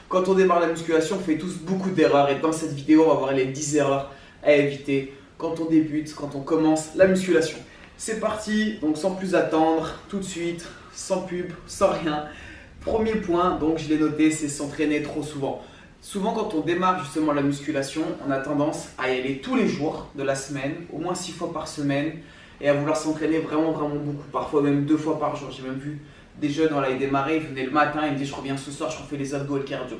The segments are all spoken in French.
Quand on démarre la musculation, on fait tous beaucoup d'erreurs et dans cette vidéo, on va voir les 10 erreurs à éviter quand on débute, quand on commence la musculation. C'est parti, donc sans plus attendre, tout de suite, sans pub, sans rien. Premier point, donc je l'ai noté, c'est s'entraîner trop souvent. Souvent quand on démarre justement la musculation, on a tendance à y aller tous les jours de la semaine, au moins 6 fois par semaine, et à vouloir s'entraîner vraiment beaucoup, parfois même 2 fois par jour. J'ai même vu des jeunes, voilà, ils démarraient, ils venaient le matin, ils me disaient je reviens ce soir, je refais les abdos et le cardio.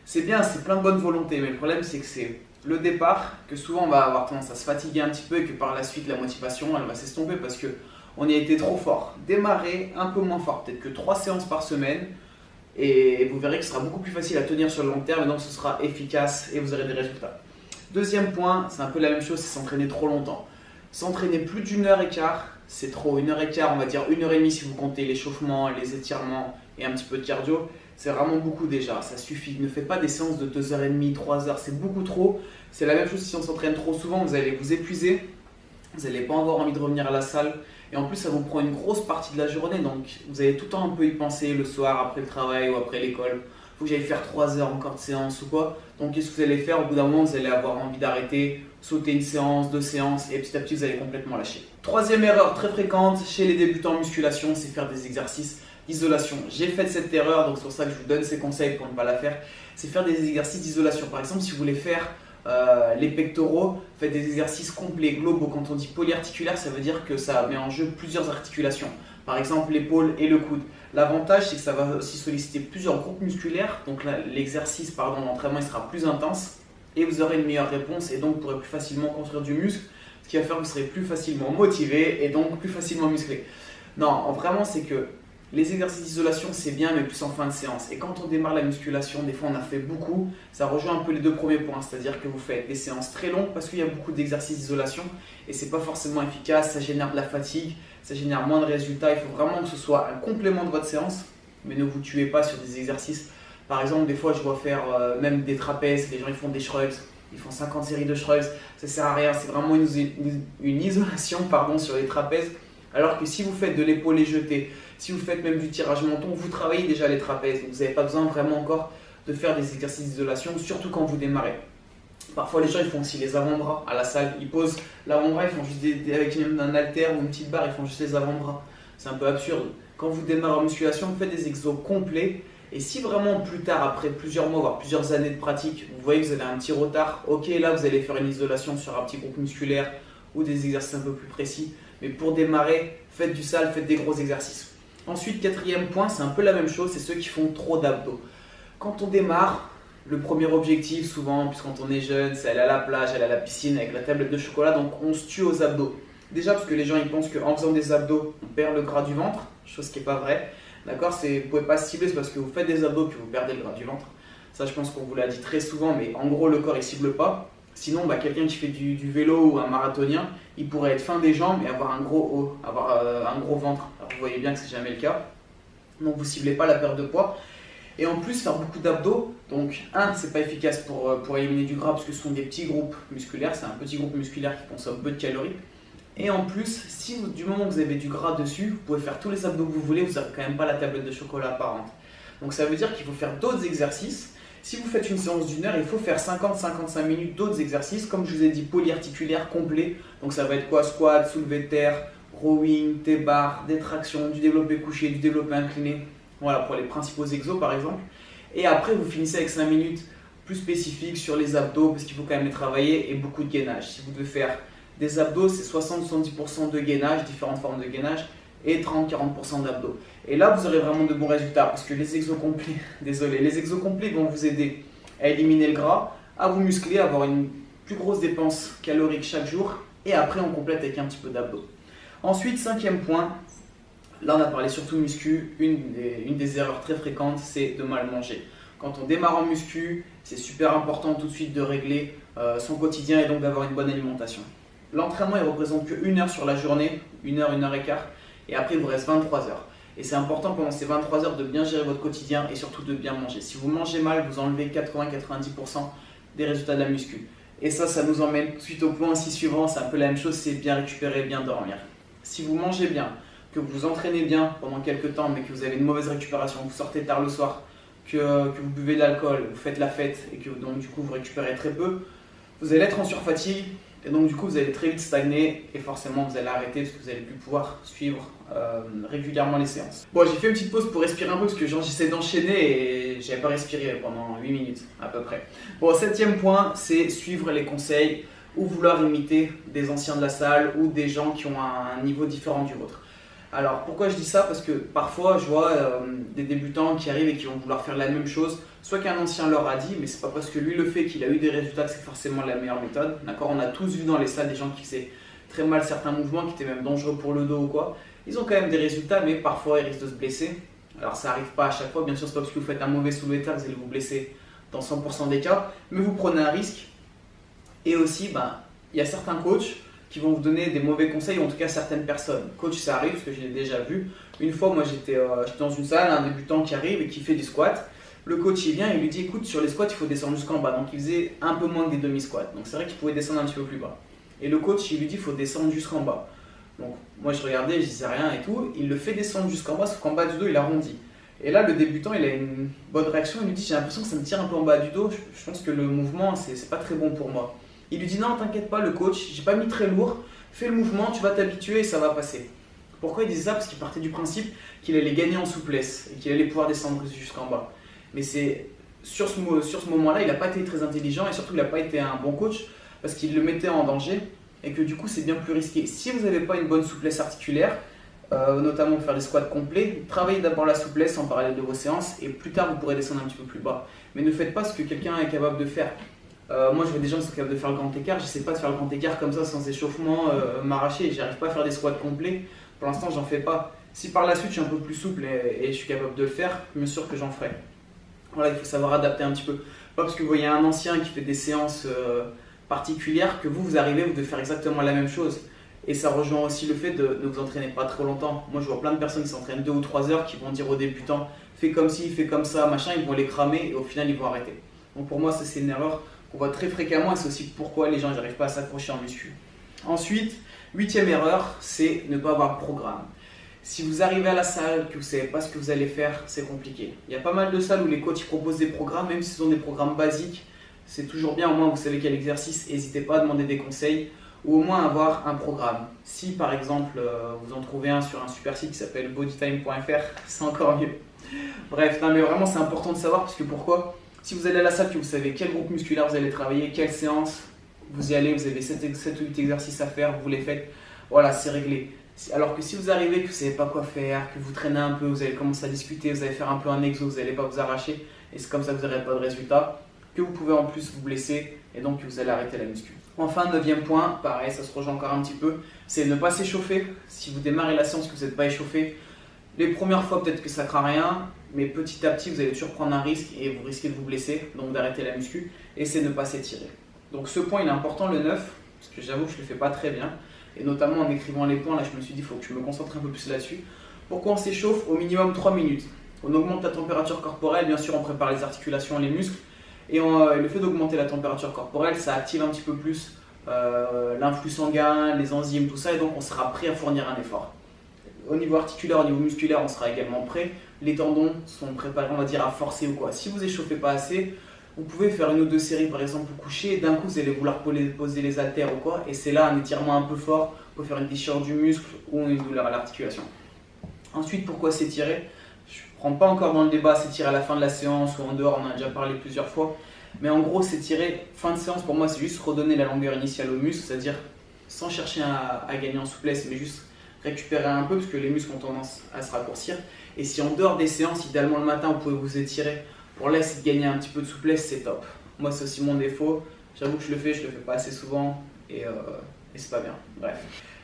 C'est bien, c'est plein de bonne volonté, mais le problème c'est que c'est le départ, que souvent on va avoir tendance à se fatiguer un petit peu et que par la suite la motivation elle va s'estomper parce qu'on y a été trop fort. Démarrer un peu moins fort, peut-être que 3 séances par semaine, et vous verrez que ce sera beaucoup plus facile à tenir sur le long terme et donc ce sera efficace et vous aurez des résultats. Deuxième point, c'est un peu la même chose, c'est s'entraîner trop longtemps. S'entraîner plus d'1 h 15, c'est trop. 1 h 15, on va dire 1 h 30 si vous comptez l'échauffement, les étirements et un petit peu de cardio. C'est vraiment beaucoup déjà, ça suffit. Ne faites pas des séances de 2 h 30, 3 heures, c'est beaucoup trop. C'est la même chose si on s'entraîne trop souvent, vous allez vous épuiser, vous n'allez pas avoir envie de revenir à la salle. Et en plus, ça vous prend une grosse partie de la journée, donc vous allez tout le temps un peu y penser le soir, après le travail ou après l'école. Il faut que j'aille faire 3 heures encore de séance ou quoi. Donc qu'est-ce que vous allez faire? Au bout d'un moment, vous allez avoir envie d'arrêter, sauter une séance, 2 séances, et petit à petit, vous allez complètement lâcher. Troisième erreur très fréquente chez les débutants en musculation, c'est faire des exercices d'isolation. J'ai fait cette erreur, donc c'est pour ça que je vous donne ces conseils pour ne pas la faire. C'est faire des exercices d'isolation. Par exemple, si vous voulez faire les pectoraux, faites des exercices complets, globaux. Quand on dit polyarticulaire, ça veut dire que ça met en jeu plusieurs articulations. Par exemple, l'épaule et le coude. L'avantage, c'est que ça va aussi solliciter plusieurs groupes musculaires. Donc l'exercice, l'entraînement, il sera plus intense et vous aurez une meilleure réponse et donc vous pourrez plus facilement construire du muscle, ce qui va faire que vous serez plus facilement motivé et donc plus facilement musclé. Non, vraiment, c'est que les exercices d'isolation, c'est bien, mais plus en fin de séance. Et quand on démarre la musculation, des fois on a fait beaucoup, ça rejoint un peu les 2 premiers points, c'est-à-dire que vous faites des séances très longues parce qu'il y a beaucoup d'exercices d'isolation et c'est pas forcément efficace, ça génère de la fatigue, ça génère moins de résultats. Il faut vraiment que ce soit un complément de votre séance, mais ne vous tuez pas sur des exercices. Par exemple, des fois je vois faire même des trapèzes, les gens ils font des shrugs, ils font 50 séries de shrugs, ça sert à rien, c'est vraiment une isolation sur les trapèzes. Alors que si vous faites de l'épaulé jeté, si vous faites même du tirage menton, vous travaillez déjà les trapèzes. Donc vous n'avez pas besoin vraiment encore de faire des exercices d'isolation, surtout quand vous démarrez. Parfois les gens ils font aussi les avant-bras à la salle. Ils posent l'avant-bras, ils font juste avec un haltère ou une petite barre, ils font juste les avant-bras. C'est un peu absurde. Quand vous démarrez en musculation, vous faites des exos complets. Et si vraiment plus tard, après plusieurs mois, voire plusieurs années de pratique, vous voyez que vous avez un petit retard, ok, là vous allez faire une isolation sur un petit groupe musculaire ou des exercices un peu plus précis. Mais pour démarrer, faites du sale, faites des gros exercices. Ensuite, quatrième point, c'est un peu la même chose, c'est ceux qui font trop d'abdos. Quand on démarre, le premier objectif souvent, puisque quand on est jeune, c'est aller à la plage, aller à la piscine avec la tablette de chocolat, donc on se tue aux abdos. Déjà parce que les gens ils pensent qu'en faisant des abdos, on perd le gras du ventre, chose qui n'est pas vraie. D'accord, vous ne pouvez pas cibler, c'est parce que vous faites des abdos que vous perdez le gras du ventre. Ça, je pense qu'on vous l'a dit très souvent, mais en gros, le corps ne cible pas. Sinon, quelqu'un qui fait du vélo ou un marathonien, il pourrait être fin des jambes et avoir un gros haut, avoir un gros ventre. Alors, vous voyez bien que ce n'est jamais le cas. Donc, vous ne ciblez pas la perte de poids. Et en plus, faire beaucoup d'abdos, donc c'est pas efficace pour éliminer du gras parce que ce sont des petits groupes musculaires. C'est un petit groupe musculaire qui consomme peu de calories. Et en plus, du moment où vous avez du gras dessus, vous pouvez faire tous les abdos que vous voulez, vous n'avez quand même pas la tablette de chocolat apparente. Donc, ça veut dire qu'il faut faire d'autres exercices. Si vous faites une séance d'1 heure, il faut faire 50-55 minutes d'autres exercices, comme je vous ai dit, polyarticulaires complets. Donc ça va être quoi? Squat, soulevé de terre, rowing, T-bar, des tractions, du développé couché, du développé incliné. Voilà, pour les principaux exos par exemple. Et après, vous finissez avec 5 minutes plus spécifiques sur les abdos, parce qu'il faut quand même les travailler, et beaucoup de gainage. Si vous devez faire des abdos, c'est 60-70% de gainage, différentes formes de gainage, et 30-40% d'abdos. Et là, vous aurez vraiment de bons résultats parce que les exos complets, les exos complets vont vous aider à éliminer le gras, à vous muscler, à avoir une plus grosse dépense calorique chaque jour et après on complète avec un petit peu d'abdos. Ensuite, cinquième point, là on a parlé surtout muscu, une des erreurs très fréquentes, c'est de mal manger. Quand on démarre en muscu, c'est super important tout de suite de régler son quotidien et donc d'avoir une bonne alimentation. L'entraînement il représente que 1 heure sur la journée, 1 heure, 1 heure et quart. Et après, il vous reste 23 heures. Et c'est important pendant ces 23 heures de bien gérer votre quotidien et surtout de bien manger. Si vous mangez mal, vous enlevez 80-90% des résultats de la muscu. Et ça nous emmène tout de suite au point suivant. C'est un peu la même chose, c'est bien récupérer, bien dormir. Si vous mangez bien, que vous vous entraînez bien pendant quelques temps, mais que vous avez une mauvaise récupération, vous sortez tard le soir, que vous buvez de l'alcool, vous faites la fête et que donc du coup vous récupérez très peu, vous allez être en surfatigue et donc du coup vous allez très vite stagner et forcément vous allez arrêter parce que vous allez plus pouvoir suivre régulièrement les séances. Bon, j'ai fait une petite pause pour respirer un peu parce que j'essaie d'enchaîner et j'avais pas respiré pendant 8 minutes à peu près. Bon, 7e point, c'est suivre les conseils ou vouloir imiter des anciens de la salle ou des gens qui ont un niveau différent du vôtre. Alors pourquoi je dis ça? Parce que parfois je vois des débutants qui arrivent et qui vont vouloir faire la même chose, soit qu'un ancien leur a dit, mais c'est pas parce que lui le fait qu'il a eu des résultats que c'est forcément la meilleure méthode. D'accord, on a tous vu dans les salles des gens qui faisaient très mal certains mouvements, qui étaient même dangereux pour le dos ou quoi. Ils ont quand même des résultats, mais parfois ils risquent de se blesser. Alors ça arrive pas à chaque fois, bien sûr c'est pas parce que vous faites un mauvais soulevé de terre que vous allez vous blesser dans 100% des cas, mais vous prenez un risque. Et aussi, il y a certains coachs qui vont vous donner des mauvais conseils, ou en tout cas certaines personnes. Coach, ça arrive, parce que je l'ai déjà vu. Une fois, moi j'étais dans une salle, un débutant qui arrive et qui fait du squat. Le coach il vient et il lui dit écoute, sur les squats il faut descendre jusqu'en bas. Donc il faisait un peu moins que des demi-squats. Donc c'est vrai qu'il pouvait descendre un petit peu plus bas. Et le coach il lui dit il faut descendre jusqu'en bas. Donc moi je regardais, je disais rien et tout. Il le fait descendre jusqu'en bas, sauf qu'en bas du dos il arrondit. Et là le débutant il a une bonne réaction, il lui dit j'ai l'impression que ça me tire un peu en bas du dos. Je pense que le mouvement c'est pas très bon pour moi. Il lui dit non, t'inquiète pas, le coach, j'ai pas mis très lourd, fais le mouvement, tu vas t'habituer et ça va passer. Pourquoi il disait ça? Parce qu'il partait du principe qu'il allait gagner en souplesse et qu'il allait pouvoir descendre jusqu'en bas. Mais c'est sur ce moment-là, il n'a pas été très intelligent et surtout il n'a pas été un bon coach parce qu'il le mettait en danger et que du coup c'est bien plus risqué. Si vous n'avez pas une bonne souplesse articulaire, notamment pour faire des squats complets, travaillez d'abord la souplesse en parallèle de vos séances et plus tard vous pourrez descendre un petit peu plus bas. Mais ne faites pas ce que quelqu'un est capable de faire. Moi je vois des gens qui sont capables de faire le grand écart, je sais pas de faire le grand écart comme ça sans échauffement, m'arracher, j'arrive pas à faire des squats complets, pour l'instant j'en fais pas. Si par la suite je suis un peu plus souple et je suis capable de le faire, bien sûr que j'en ferai. Voilà, il faut savoir adapter un petit peu. Pas parce que vous voyez un ancien qui fait des séances particulières que vous arrivez, vous devez faire exactement la même chose. Et ça rejoint aussi le fait de ne vous entraîner pas trop longtemps. Moi je vois plein de personnes qui s'entraînent 2 ou 3 heures qui vont dire aux débutants fais comme ci, fais comme ça, machin, ils vont les cramer et au final ils vont arrêter. Donc pour moi ça c'est une erreur qu'on voit très fréquemment et c'est aussi pourquoi les gens n'arrivent pas à s'accrocher en muscu. Ensuite, 8e erreur, c'est ne pas avoir de programme. Si vous arrivez à la salle, que vous ne savez pas ce que vous allez faire, c'est compliqué. Il y a pas mal de salles où les coachs proposent des programmes, même si ce sont des programmes basiques, c'est toujours bien, au moins vous savez quel exercice, n'hésitez pas à demander des conseils ou au moins avoir un programme. Si par exemple vous en trouvez un sur un super site qui s'appelle bodytime.fr, c'est encore mieux. Bref, non mais vraiment c'est important de savoir parce que pourquoi? Si vous allez à la salle, que vous savez quel groupe musculaire vous allez travailler, quelle séance, vous y allez, vous avez 7 ou 8 exercices à faire, vous les faites, voilà, c'est réglé. Alors que si vous arrivez, que vous ne savez pas quoi faire, que vous traînez un peu, vous allez commencer à discuter, vous allez faire un peu un exo, vous n'allez pas vous arracher, et c'est comme ça que vous n'aurez pas de résultat, que vous pouvez en plus vous blesser, et donc que vous allez arrêter la muscu. Enfin, 9e point, pareil, ça se rejoint encore un petit peu, c'est ne pas s'échauffer. Si vous démarrez la séance que vous n'êtes pas échauffé, les premières fois peut-être que ça ne craint rien, mais petit à petit vous allez toujours prendre un risque et vous risquez de vous blesser, donc d'arrêter la muscu, et c'est ne pas s'étirer. Donc ce point il est important, le 9, parce que j'avoue que je ne le fais pas très bien, et notamment en écrivant les points, là je me suis dit il faut que je me concentre un peu plus là-dessus. Pourquoi on s'échauffe? Au minimum 3 minutes. On augmente la température corporelle, bien sûr on prépare les articulations, les muscles, et le fait d'augmenter la température corporelle, ça active un petit peu plus l'influx sanguin, les enzymes, tout ça, et donc on sera prêt à fournir un effort. Au niveau articulaire, au niveau musculaire, on sera également prêt. Les tendons sont préparés, on va dire, à forcer ou quoi. Si vous échauffez pas assez, vous pouvez faire 1 ou 2 séries par exemple au coucher et d'un coup vous allez vouloir poser les haltères ou quoi. Et c'est là un étirement un peu fort pour faire une déchirure du muscle ou une douleur à l'articulation. Ensuite, pourquoi s'étirer? Je ne prends pas encore dans le débat s'étirer à la fin de la séance ou en dehors, on en a déjà parlé plusieurs fois. Mais en gros, s'étirer, fin de séance, pour moi, c'est juste redonner la longueur initiale au muscle, c'est-à-dire sans chercher à gagner en souplesse, mais juste récupérer un peu parce que les muscles ont tendance à se raccourcir. Et si en dehors des séances, idéalement le matin, vous pouvez vous étirer pour là essayer de gagner un petit peu de souplesse, c'est top. Moi, c'est aussi mon défaut. J'avoue que je le fais pas assez souvent et c'est pas bien. Bref.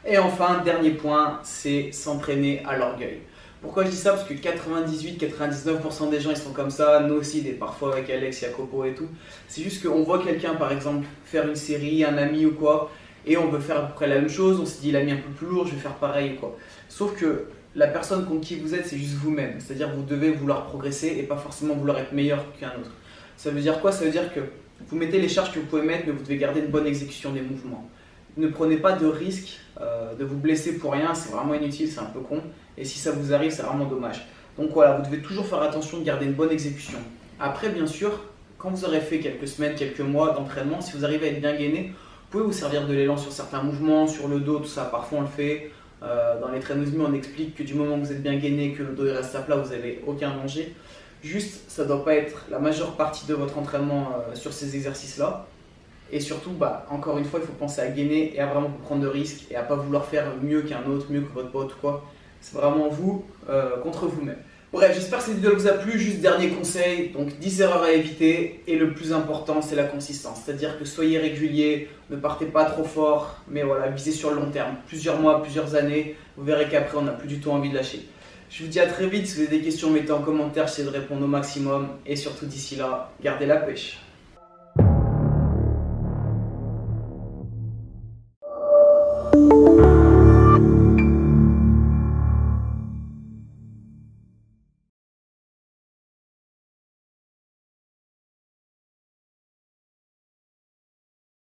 Et enfin, dernier point, c'est s'entraîner à l'orgueil. Pourquoi je dis ça? Parce que 98-99% des gens ils sont comme ça, nous aussi, parfois avec Alex, Jacopo et tout. C'est juste qu'on voit quelqu'un par exemple faire une série, un ami ou quoi, et on veut faire à peu près la même chose, on se dit l'ami un peu plus lourd, je vais faire pareil ou quoi. Sauf que la personne contre qui vous êtes, c'est juste vous-même. C'est-à-dire que vous devez vouloir progresser et pas forcément vouloir être meilleur qu'un autre. Ça veut dire quoi? Ça veut dire que vous mettez les charges que vous pouvez mettre, mais vous devez garder une bonne exécution des mouvements. Ne prenez pas de risque de vous blesser pour rien, c'est vraiment inutile, c'est un peu con. Et si ça vous arrive, c'est vraiment dommage. Donc voilà, vous devez toujours faire attention de garder une bonne exécution. Après, bien sûr, quand vous aurez fait quelques semaines, quelques mois d'entraînement, si vous arrivez à être bien gainé, vous pouvez vous servir de l'élan sur certains mouvements, sur le dos, tout ça. Parfois on le fait. Dans les traîneaux, on explique que du moment où vous êtes bien gainé, que le dos il reste à plat, vous n'avez aucun danger. Juste, ça ne doit pas être la majeure partie de votre entraînement sur ces exercices-là. Et surtout, encore une fois, il faut penser à gainer et à vraiment prendre de risques et à ne pas vouloir faire mieux qu'un autre, mieux que votre pote ou quoi. C'est vraiment vous contre vous-même. Bref, j'espère que cette vidéo vous a plu. Juste dernier conseil, donc 10 erreurs à éviter et le plus important, c'est la consistance. C'est-à-dire que soyez régulier, ne partez pas trop fort, mais voilà, visez sur le long terme. Plusieurs mois, plusieurs années, vous verrez qu'après, on n'a plus du tout envie de lâcher. Je vous dis à très vite. Si vous avez des questions, mettez en commentaire, j'essaie de répondre au maximum. Et surtout, d'ici là, gardez la pêche.